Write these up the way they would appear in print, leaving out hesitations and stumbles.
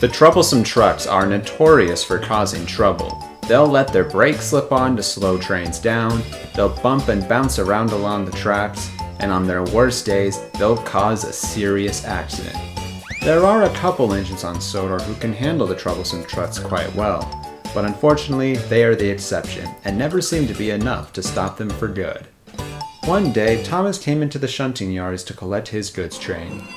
The troublesome trucks are notorious for causing trouble. They'll let their brakes slip on to slow trains down, they'll bump and bounce around along the tracks, and on their worst days, they'll cause a serious accident. There are a couple engines on Sodor who can handle the troublesome trucks quite well, but unfortunately, they are the exception, and never seem to be enough to stop them for good. One day, Thomas came into the shunting yards to collect his goods train.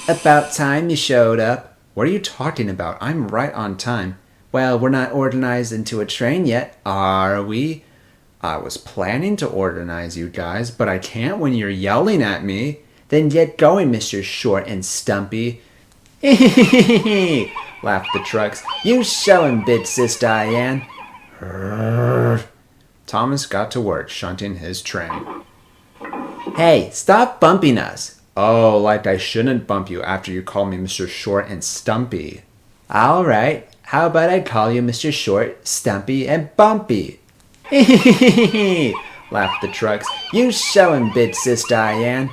About time you showed up. What are you talking about? I'm right on time. Well, we're not organized into a train yet, are we? I was planning to organize you guys, but I can't when you're yelling at me. Then get going, Mr. Short and Stumpy. Laughed the trucks. You show him, Big Sis Diane. Thomas got to work shunting his train. Hey, stop bumping us. Oh, like I shouldn't bump you after you call me Mr. Short and Stumpy. All right, how about I call you Mr. Short, Stumpy, and Bumpy? Laughed the trucks. You show him, Big Sis Diane.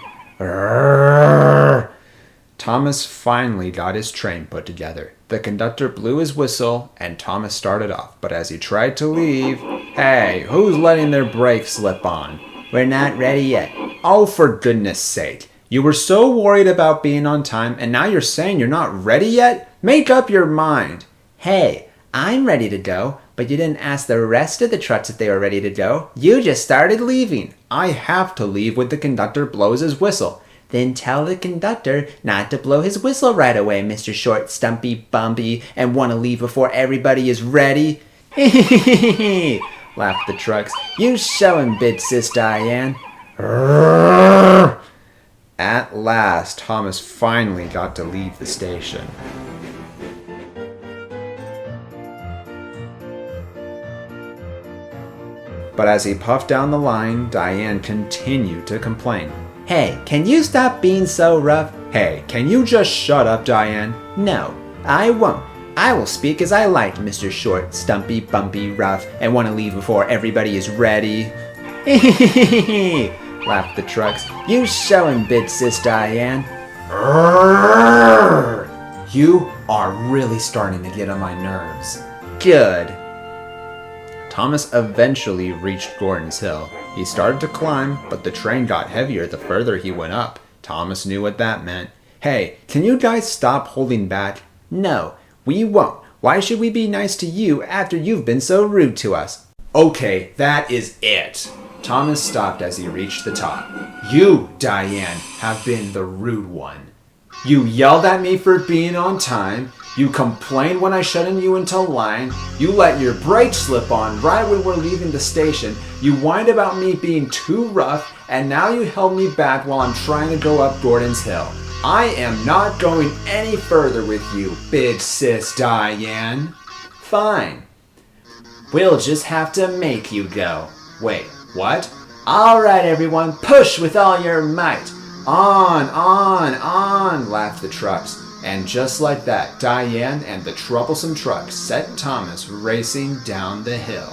Thomas finally got his train put together. The conductor blew his whistle, and Thomas started off. But as he tried to leave, hey, who's letting their brakes slip on? We're not ready yet. Oh, for goodness sake. You were so worried about being on time, and now you're saying you're not ready yet? Make up your mind. Hey, I'm ready to go, but you didn't ask the rest of the trucks if they were ready to go. You just started leaving. I have to leave when the conductor blows his whistle. Then tell the conductor not to blow his whistle right away, Mr. Short, Stumpy, Bumpy, and want to leave before everybody is ready. Laughed the trucks. You show him, Big Sis Diane. At last, Thomas finally got to leave the station. But as he puffed down the line, Diane continued to complain. Hey, can you stop being so rough? Hey, can you just shut up, Diane? No, I won't. I will speak as I like, Mr. Short, Stumpy, Bumpy, Rough, and want to leave before everybody is ready. Laughed the trucks. You show him, Big Sis Diane. You are really starting to get on my nerves. Good. Thomas eventually reached Gordon's Hill. He started to climb, but the train got heavier the further he went up. Thomas knew what that meant. Hey, can you guys stop holding back? No, we won't. Why should we be nice to you after you've been so rude to us? Okay, that is it. Thomas stopped as he reached the top. You, Diane, have been the rude one. You yelled at me for being on time. You complained when I shutting you into line. You let your brakes slip on right when we're leaving the station. You whined about me being too rough, and now you held me back while I'm trying to go up Gordon's Hill. I am not going any further with you, Big Sis Diane. Fine. We'll just have to make you go. Wait, what? All right, everyone, push with all your might. On, laughed the trucks. And just like that, Diane and the troublesome truck set Thomas racing down the hill.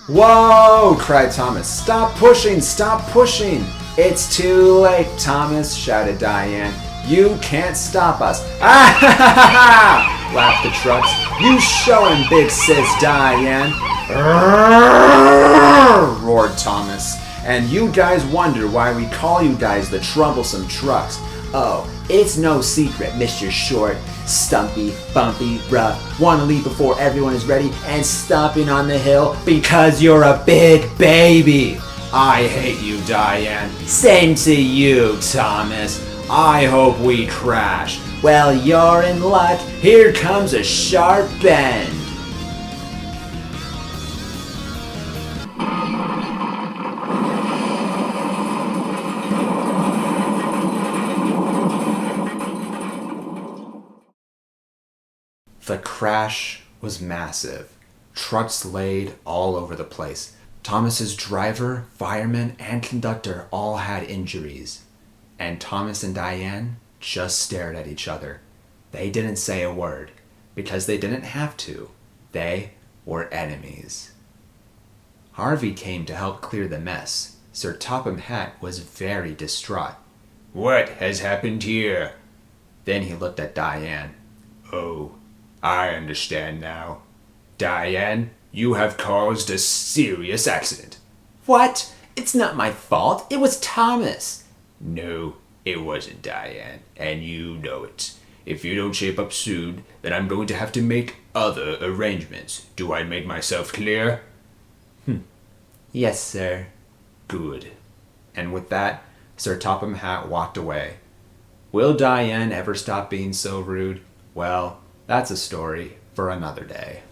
Whoa, cried Thomas. Stop pushing, stop pushing. It's too late, Thomas, shouted Diane. You can't stop us. Ah ha ha ha! Laughed the trucks. You show him, Big Sis Diane. Roared Thomas. And you guys wonder why we call you guys the troublesome trucks. Oh, it's no secret, Mr. Short, Stumpy, Bumpy, Rough, want to leave before everyone is ready and stomping on the hill because you're a big baby. I hate you, Diane. Same to you, Thomas. I hope we crash. Well, you're in luck. Here comes a sharp bend. The crash was massive. Trucks laid all over the place. Thomas's driver, fireman, and conductor all had injuries. And Thomas and Diane just stared at each other. They didn't say a word, because they didn't have to. They were enemies. Harvey came to help clear the mess. Sir Topham Hatt was very distraught. "What has happened here?" Then he looked at Diane. "Oh, I understand now. Diane, you have caused a serious accident." What? It's not my fault. It was Thomas. "No, it wasn't, Diane, and you know it. If you don't shape up soon, then I'm going to have to make other arrangements. Do I make myself clear?" Yes, sir. "Good." And with that, Sir Topham Hatt walked away. Will Diane ever stop being so rude? Well, that's a story for another day.